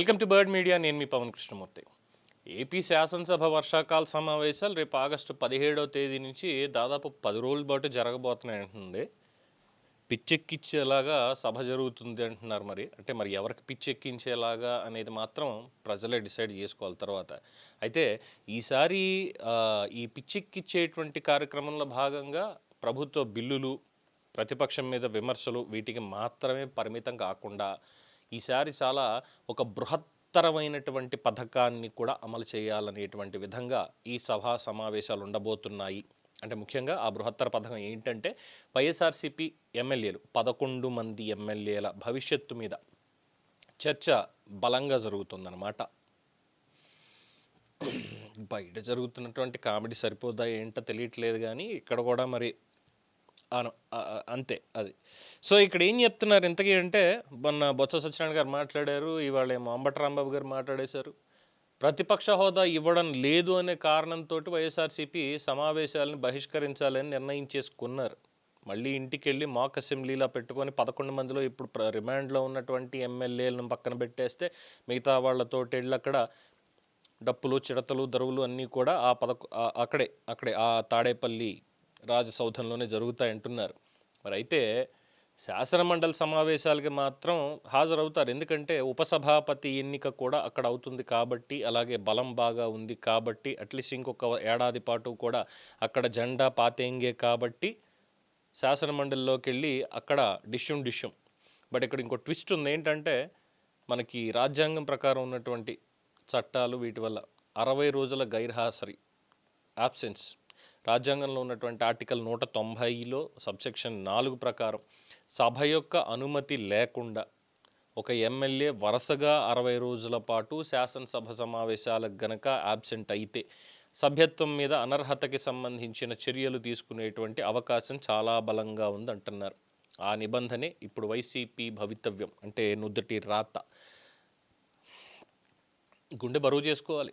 Welcome to bird media. నేను మీ Pawan Krishnamurthy. AP శాసనసభ వర్షాకాల సమావేశాలు రేపు ఆగస్టు 17వ తేదీ నుంచి దాదాపు 10 రోజుల పాటు జరగబోతున్నాయి అంటుంది. పిచ్చెక్కించేలాగా సభ జరుగుతుంది అంటున్నారు. మరి ఎవరికి పిచ్చెక్కించేలాగా అనేది మాత్రం ప్రజలే డిసైడ్ చేసుకోవాలి తర్వాత. అయితే ఈసారి ఈ పిచ్చెక్కించేటువంటి కార్యక్రమంలో భాగంగా ప్రభుత్వ బిల్లులు, ప్రతిపక్షం మీద విమర్శలు వీటికి మాత్రమే పరిమితం కాకుండా ఈసారి చాలా ఒక బృహత్తరమైనటువంటి పథకాన్ని కూడా అమలు చేయాలనేటువంటి విధంగా ఈ సభా సమావేశాలు ఉండబోతున్నాయి. అంటే ముఖ్యంగా ఆ బృహత్తర పథకం ఏంటంటే వైఎస్ఆర్సీపీ ఎమ్మెల్యేలు 11 మంది ఎమ్మెల్యేల భవిష్యత్తు మీద చర్చ బలంగా జరుగుతుందన్నమాట. బయట జరుగుతున్నటువంటి కామెడీ సరిపోదా ఏంటో తెలియట్లేదు, కానీ ఇక్కడ కూడా మరి అంతే అది. సో ఇక్కడ ఏం చెప్తున్నారు ఇంతకీ అంటే, మొన్న బొత్స సత్యనారాయణ గారు మాట్లాడారు, ఇవాళ ఏమో అంబటి రాంబాబు గారు మాట్లాడేశారు. ప్రతిపక్ష హోదా ఇవ్వడం లేదు అనే కారణంతో వైఎస్ఆర్సీపీ సమావేశాలను బహిష్కరించాలని నిర్ణయించేసుకున్నారు. మళ్ళీ ఇంటికి వెళ్ళి మాక్ అసెంబ్లీలా పెట్టుకొని 11 మందిలో ఇప్పుడు రిమాండ్లో ఉన్నటువంటి ఎమ్మెల్యేలను పక్కన పెట్టేస్తే మిగతా వాళ్ళతోటి వెళ్ళి అక్కడ డప్పులు, చిడతలు, దరువులు అన్నీ కూడా అక్కడే ఆ తాడేపల్లి రాజసౌధంలోనే జరుగుతాయి అంటున్నారు. మరి అయితే శాసనమండలి సమావేశాలకి మాత్రం హాజరవుతారు. ఎందుకంటే ఉపసభాపతి ఎన్నిక కూడా అక్కడ అవుతుంది కాబట్టి, అలాగే బలం బాగా ఉంది కాబట్టి, అట్లీస్ట్ ఇంకొక ఏడాది పాటు కూడా అక్కడ జెండా పాతేంగే కాబట్టి శాసనమండలిలోకి వెళ్ళి అక్కడ డిష్యూమ్. బట్ ఇక్కడ ఇంకో ట్విస్ట్ ఉంది. ఏంటంటే మనకి రాజ్యాంగం ప్రకారం ఉన్నటువంటి చట్టాలు వీటి వల్ల 60 రోజుల గైర్హాజరీ యాబ్సెన్స్, రాజ్యాంగంలో ఉన్నటువంటి ఆర్టికల్ 190లో సబ్సెక్షన్ 4 ప్రకారం సభ యొక్క అనుమతి లేకుండా ఒక ఎమ్మెల్యే వరుసగా 60 రోజుల పాటు శాసనసభ సమావేశాలకు గనక యాబ్సెంట్ అయితే సభ్యత్వం మీద అనర్హతకి సంబంధించిన చర్యలు తీసుకునేటువంటి అవకాశం చాలా బలంగా ఉంది అంటున్నారు. ఆ నిబంధనే ఇప్పుడు వైసీపీ భవితవ్యం, అంటే నుదుటి రాత. గుండె బరువు చేసుకోవాలి.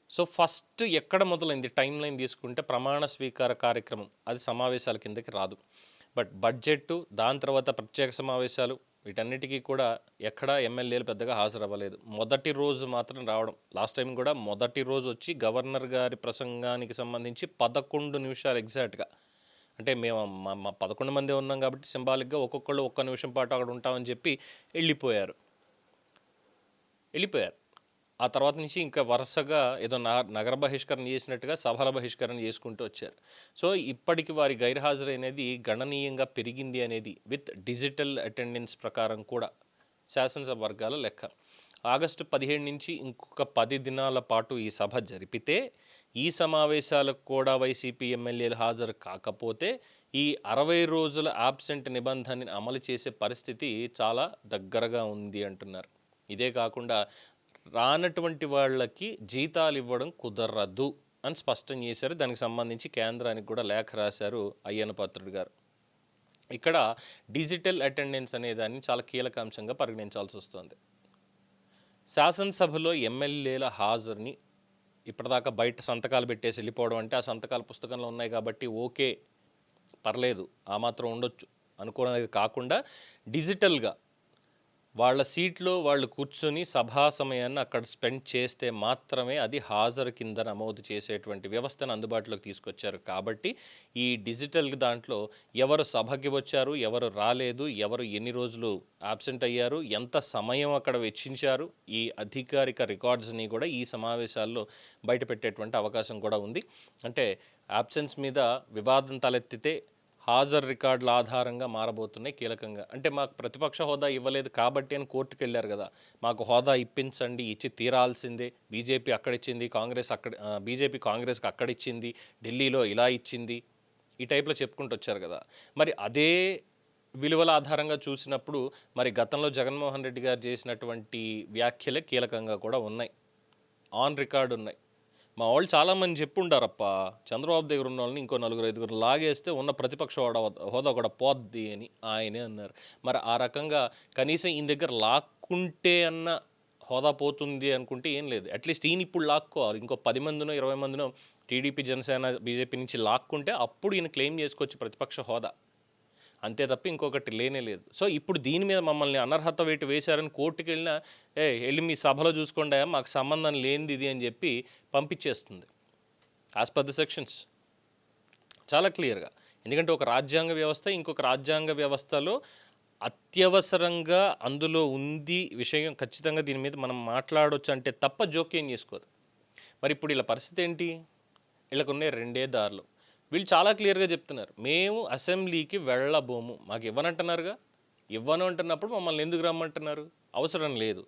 సో ఫస్ట్ ఎక్కడ మొదలైంది టైం లైన్ తీసుకుంటే ప్రమాణ స్వీకార కార్యక్రమం, అది సమావేశాల కిందకి రాదు. బట్ బడ్జెట్, దాని తర్వాత ప్రత్యేక సమావేశాలు, వీటన్నిటికీ కూడా ఎక్కడ ఎమ్మెల్యేలు పెద్దగా హాజరవ్వలేదు. మొదటి రోజు మాత్రం రావడం. లాస్ట్ టైం కూడా మొదటి రోజు వచ్చి గవర్నర్ గారి ప్రసంగానికి సంబంధించి 11 నిమిషాలు ఎగ్జాక్ట్గా, అంటే మేము 11 మంది ఉన్నాం కాబట్టి సింబాలిక్గా ఒక్కొక్కళ్ళు 1 నిమిషం పాటు అక్కడ ఉంటామని చెప్పి వెళ్ళిపోయారు. ఆ తర్వాత నుంచి ఇంకా వరుసగా ఏదో నగర బహిష్కరణ చేసినట్టుగా సభల బహిష్కరణ చేసుకుంటూ వచ్చారు. సో ఇప్పటికి వారి గైర్హాజరు అనేది గణనీయంగా పెరిగింది అనేది విత్ డిజిటల్ అటెండెన్స్ ప్రకారం కూడా శాసనసభ వర్గాల లెక్క. ఆగస్టు 17 నుంచి ఇంకొక 10 దినాల పాటు ఈ సభ జరిపితే ఈ సమావేశాలకు కూడా వైసీపీ ఎమ్మెల్యేలు హాజరు కాకపోతే ఈ 60 రోజుల యాబ్సెంట్ నిబంధనని అమలు చేసే పరిస్థితి చాలా దగ్గరగా ఉంది అంటున్నారు. ఇదే కాకుండా రానటువంటి వాళ్ళకి జీతాలు ఇవ్వడం కుదరదు అని స్పష్టం చేశారు. దానికి సంబంధించి కేంద్రానికి కూడా లేఖ రాశారు అయ్యన్న పాత్రుడు గారు. ఇక్కడ డిజిటల్ అటెండెన్స్ అనేదాన్ని చాలా కీలక అంశంగా పరిగణించాల్సి వస్తుంది. శాసనసభలో ఎమ్మెల్యేల హాజరుని ఇప్పటిదాకా బయట సంతకాలు పెట్టేసి వెళ్ళిపోవడం, అంటే ఆ సంతకాలు పుస్తకంలో ఉన్నాయి కాబట్టి ఓకే పర్లేదు ఆ మాత్రం ఉండొచ్చు అనుకోవడానికి కాకుండా, డిజిటల్గా వాళ్ళ సీట్లో వాళ్ళు కూర్చొని సభా సమయాన్ని అక్కడ స్పెండ్ చేస్తే మాత్రమే అది హాజరు కింద నమోదు చేసేటువంటి వ్యవస్థను అందుబాటులోకి తీసుకొచ్చారు. కాబట్టి ఈ డిజిటల్ దాంట్లో ఎవరు సభకి వచ్చారు, ఎవరు రాలేదు, ఎవరు ఎన్ని రోజులు యాబ్సెంట్ అయ్యారు, ఎంత సమయం అక్కడ వెచ్చించారు, ఈ అధికారిక రికార్డ్స్ని కూడా ఈ సమావేశాల్లో బయటపెట్టేటువంటి అవకాశం కూడా ఉంది. అంటే యాబ్సెన్స్ మీద వివాదం తలెత్తితే హాజరు రికార్డుల ఆధారంగా మారబోతున్నాయి కీలకంగా. అంటే మాకు ప్రతిపక్ష హోదా ఇవ్వలేదు కాబట్టి అని కోర్టుకు వెళ్ళారు కదా, మాకు హోదా ఇప్పించండి, ఇచ్చి తీరాల్సిందే, బీజేపీ అక్కడిచ్చింది, బీజేపీ కాంగ్రెస్కి అక్కడిచ్చింది, ఢిల్లీలో ఇలా ఇచ్చింది, ఈ టైప్లో చెప్పుకుంటూ వచ్చారు కదా. మరి అదే విలువల ఆధారంగా చూసినప్పుడు మరి గతంలో జగన్మోహన్ రెడ్డి గారు చేసినటువంటి వ్యాఖ్యలే కీలకంగా కూడా ఉన్నాయి, ఆన్ రికార్డు ఉన్నాయి. మా వాళ్ళు చాలామంది చెప్పుండారప్ప, చంద్రబాబు దగ్గర ఉన్న వాళ్ళని ఇంకో 4-5 లాగేస్తే ఉన్న ప్రతిపక్ష హోదా కూడా పోద్ది అని ఆయనే అన్నారు. మరి ఆ రకంగా కనీసం ఈయన దగ్గర లాక్కుంటే అన్న హోదా పోతుంది అనుకుంటే ఏం లేదు. అట్లీస్ట్ ఈయన ఇప్పుడు లాక్కోవాలి, ఇంకో 10 మందినో 20 మందినో టీడీపీ, జనసేన, బీజేపీ నుంచి లాక్కుంటే అప్పుడు ఈయన క్లెయిమ్ చేసుకోవచ్చు ప్రతిపక్ష హోదా. అంతే తప్ప ఇంకొకటి లేనే లేదు. సో ఇప్పుడు దీని మీద మమ్మల్ని అనర్హత వేటు వేశారని కోర్టుకు వెళ్ళినా వెళ్ళి మీ సభలో చూసుకోండి మాకు సంబంధం లేనిది ఇది అని చెప్పి పంపించేస్తుంది యాజ్ పర్ ది సెక్షన్స్ చాలా క్లియర్గా. ఎందుకంటే ఒక రాజ్యాంగ వ్యవస్థ ఇంకొక రాజ్యాంగ వ్యవస్థలో అత్యవసరంగా అందులో ఉంది విషయం, ఖచ్చితంగా దీని మీద మనం మాట్లాడవచ్చు అంటే తప్ప జోక్యం చేసుకోదు. మరి ఇప్పుడు ఇలా పరిస్థితి ఏంటి? వీళ్ళకు ఉన్నాయి 2 దారులు. వీళ్ళు చాలా క్లియర్గా చెప్తున్నారు, మేము అసెంబ్లీకి వెళ్ళబోము, మాకు ఇవ్వనంటున్నారుగా. ఇవ్వను అంటున్నప్పుడు మమ్మల్ని ఎందుకు రమ్మంటున్నారు? అవసరం లేదు.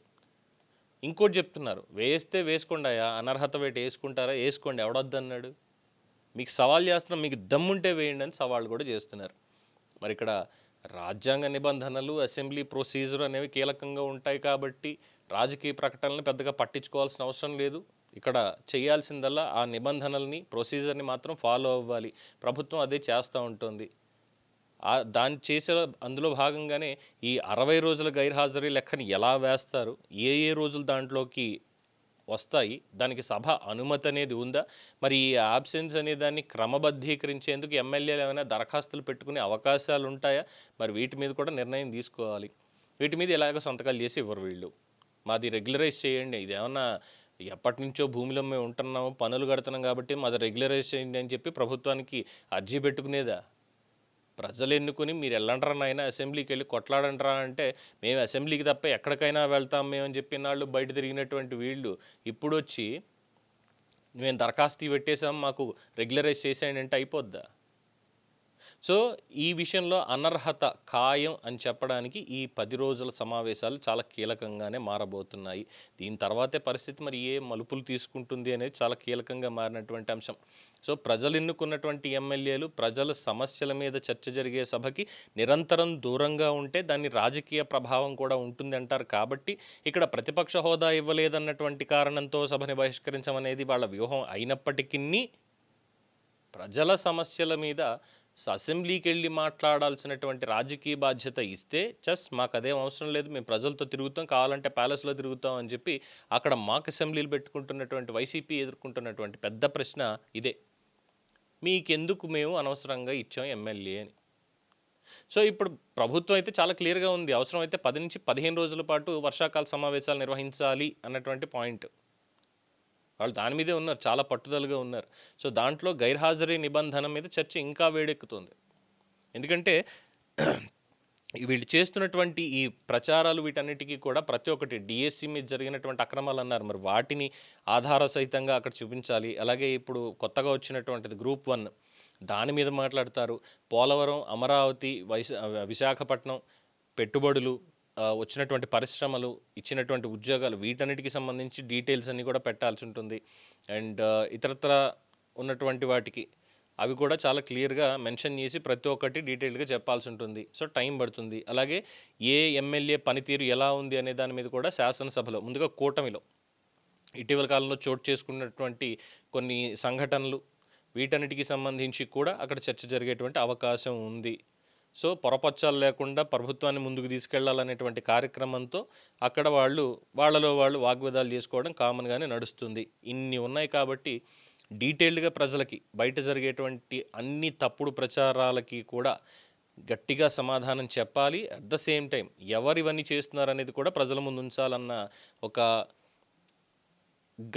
ఇంకోటి చెప్తున్నారు, వేస్తే వేసుకోండాయా, అనర్హత వేటు వేసుకుంటారా వేసుకోండి, ఎవడొద్దన్నాడు? మీకు సవాల్ చేస్తున్నాం, మీకు దమ్ముంటే వేయండి అని సవాళ్ళు కూడా చేస్తున్నారు. మరి ఇక్కడ రాజ్యాంగ నిబంధనలు అసెంబ్లీ ప్రొసీజర్ అనేవి కీలకంగా ఉంటాయి కాబట్టి రాజకీయ ప్రకటనలను పెద్దగా పట్టించుకోవాల్సిన అవసరం లేదు. ఇక్కడ చేయాల్సిందల్లా ఆ నిబంధనల్ని ప్రొసీజర్ని మాత్రం ఫాలో అవ్వాలి. ప్రభుత్వం అదే చేస్తూ ఉంటుంది. దాన్ని చేసే అందులో భాగంగానే ఈ 60 రోజుల గైర్హాజరీ లెక్కని ఎలా వేస్తారు, ఏ రోజులు దాంట్లోకి వస్తాయి, దానికి సభ అనుమతి అనేది ఉందా, మరి ఈ ఆబ్సెన్స్ అనే దాన్ని క్రమబద్ధీకరించేందుకు ఎమ్మెల్యేలు ఏమైనా దరఖాస్తులు పెట్టుకునే అవకాశాలు ఉంటాయా, మరి వీటి మీద కూడా నిర్ణయం తీసుకోవాలి. వీటి మీద ఎలాగో సంతకాలు చేసి ఇవ్వరు వీళ్ళు. మాది రెగ్యులరైజ్ చేయండి, ఇదేమన్నా ఎప్పటి నుంచో భూమిలో మేము ఉంటున్నాము, పనులు కడుతున్నాం కాబట్టి మాది రెగ్యులరైజ్ చేయండి అని చెప్పి ప్రభుత్వానికి అర్జీ పెట్టుకునేదా? ప్రజలు ఎన్నుకుని మీరు వెళ్ళంటారా నాయన అసెంబ్లీకి వెళ్ళి కొట్లాడంటారా అంటే మేము అసెంబ్లీకి తప్ప ఎక్కడికైనా వెళ్తాం మేము అని చెప్పిన వాళ్ళు బయట తిరిగినటువంటి వీళ్ళు ఇప్పుడు వచ్చి మేము దరఖాస్తు పెట్టేసాం మాకు రెగ్యులరైజ్ చేసేయండి అంటే అయిపోద్దా? సో ఈ విషయంలో అనర్హత ఖాయం అని చెప్పడానికి ఈ 10 రోజుల సమావేశాలు చాలా కీలకంగానే మారబోతున్నాయి. దీని తర్వాతే పరిస్థితి మరి ఏ మలుపులు తీసుకుంటుంది అనేది చాలా కీలకంగా మారినటువంటి అంశం. సో ప్రజలు ఎన్నుకున్నటువంటి ఎమ్మెల్యేలు ప్రజల సమస్యల మీద చర్చ జరిగే సభకి నిరంతరం దూరంగా ఉంటే దాని రాజకీయ ప్రభావం కూడా ఉంటుంది అంటారు. కాబట్టి ఇక్కడ ప్రతిపక్ష హోదా ఇవ్వలేదన్నటువంటి కారణంతో సభని బహిష్కరించమనేది వాళ్ళ వ్యూహం అయినప్పటికీ ప్రజల సమస్యల మీద అసెంబ్లీకి వెళ్ళి మాట్లాడాల్సినటువంటి రాజకీయ బాధ్యత ఇస్తే మాకు అదేం అవసరం లేదు, మేము ప్రజలతో తిరుగుతాం, కావాలంటే ప్యాలెస్లో తిరుగుతాం అని చెప్పి అక్కడ మాక్ అసెంబ్లీలు పెట్టుకుంటున్నటువంటి వైసీపీ ఎదుర్కొంటున్నటువంటి పెద్ద ప్రశ్న ఇదే, మీకెందుకు మేము అనవసరంగా ఇచ్చాం ఎమ్మెల్యే అని. సో ఇప్పుడు ప్రభుత్వం అయితే చాలా క్లియర్గా ఉంది, అవసరమైతే 10 నుంచి 15 రోజుల పాటు వర్షాకాల సమావేశాలు నిర్వహించాలి అన్నటువంటి పాయింట్. వాళ్ళు దాని మీదే ఉన్నారు, చాలా పట్టుదలగా ఉన్నారు. సో దాంట్లో గైర్హాజరీ నిబంధన మీద చర్చ ఇంకా వేడెక్కుతుంది. ఎందుకంటే వీళ్ళు చేస్తున్నటువంటి ఈ ప్రచారాలు వీటన్నిటికీ కూడా ప్రతి ఒక్కటి డిఎస్సి మీద జరిగినటువంటి అక్రమాలు అన్నారు, మరి వాటిని ఆధార సహితంగా అక్కడ చూపించాలి. అలాగే ఇప్పుడు కొత్తగా వచ్చినటువంటిది గ్రూప్ 1 దాని మీద మాట్లాడతారు. పోలవరం, అమరావతి, విశాఖపట్నం పెట్టుబడులు, వచ్చినటువంటి పరిశ్రమలు, ఇచ్చినటువంటి ఉద్యోగాలు, వీటన్నిటికి సంబంధించి డీటెయిల్స్ అన్నీ కూడా పెట్టాల్సి ఉంటుంది. అండ్ ఇతరత్ర ఉన్నటువంటి వాటికి అవి కూడా చాలా క్లియర్గా మెన్షన్ చేసి ప్రతి ఒక్కటి డీటెయిల్గా చెప్పాల్సి ఉంటుంది. సో టైం పడుతుంది. అలాగే ఏ ఎమ్మెల్యే పనితీరు ఎలా ఉంది అనే దాని మీద కూడా శాసనసభలో ముందుగా కూటమిలో ఇటీవల కాలంలో చోటు చేసుకున్నటువంటి కొన్ని సంఘటనలు వీటన్నిటికి సంబంధించి కూడా అక్కడ చర్చ జరిగేటువంటి అవకాశం ఉంది. సో పొరపచ్చాలు లేకుండా ప్రభుత్వాన్ని ముందుకు తీసుకెళ్లాలనేటువంటి కార్యక్రమంతో అక్కడ వాళ్ళలో వాళ్ళు వాగ్వాదాలు చేసుకోవడం కామన్గానే నడుస్తుంది. ఇన్ని ఉన్నాయి కాబట్టి డీటెయిల్డ్గా ప్రజలకి బయట జరిగేటువంటి అన్ని తప్పుడు ప్రచారాలకి కూడా గట్టిగా సమాధానం చెప్పాలి. అట్ ద సేమ్ టైం ఎవరివన్నీ చేస్తున్నారనేది కూడా ప్రజల ముందు ఉంచాలన్న ఒక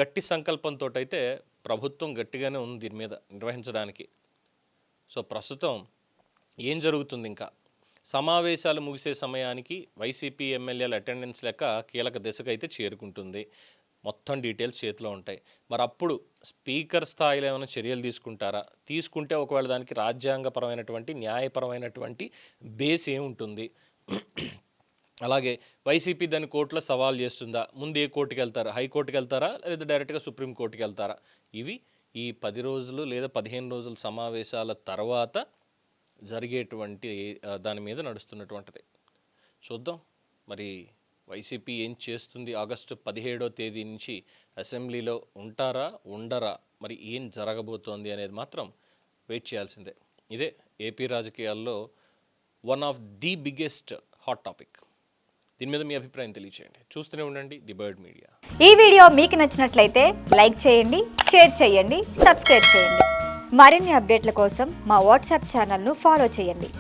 గట్టి సంకల్పంతో అయితే ప్రభుత్వం గట్టిగానే ఉంది దీని మీద నిర్వహించడానికి. సో ప్రస్తుతం ఏం జరుగుతుంది, ఇంకా సమావేశాలు ముగిసే సమయానికి వైసీపీ ఎమ్మెల్యేల అటెండెన్స్ లెక్క కీలక దశకైతే చేరుకుంటుంది. మొత్తం డీటెయిల్స్ చేతిలో ఉంటాయి. మరి అప్పుడు స్పీకర్ స్థాయిలో ఏమైనా చర్యలు తీసుకుంటే ఒకవేళ దానికి రాజ్యాంగపరమైనటువంటి న్యాయపరమైనటువంటి బేస్ ఏముంటుంది, అలాగే వైసీపీ దాన్ని కోర్టులో సవాల్ చేస్తుందా, ముందు ఏ కోర్టుకి వెళ్తారా, హైకోర్టుకి వెళ్తారా లేదా డైరెక్ట్గా సుప్రీంకోర్టుకి వెళ్తారా, ఇవి ఈ 10 రోజులు లేదా 15 రోజుల సమావేశాల తర్వాత జరిగేటువంటి దాని మీద నడుస్తున్నటువంటిది. చూద్దాం మరి వైసీపీ ఏం చేస్తుంది. ఆగస్టు 17వ తేదీ నుంచి అసెంబ్లీలో ఉంటారా ఉండరా, మరి ఏం జరగబోతోంది అనేది మాత్రం వెయిట్ చేయాల్సిందే. ఇదే ఏపీ రాజకీయాల్లో one of the biggest hot topic. దీని మీద మీ అభిప్రాయం తెలియచేయండి. చూస్తూనే ఉండండి ది బర్డ్ మీడియా. ఈ వీడియో మీకు నచ్చినట్లయితే లైక్ చేయండి, షేర్ చేయండి, సబ్స్క్రైబ్ చేయండి. మరిన్ని అప్డేట్ల కోసం మా వాట్సాప్ ఛానల్ను ఫాలో చేయండి.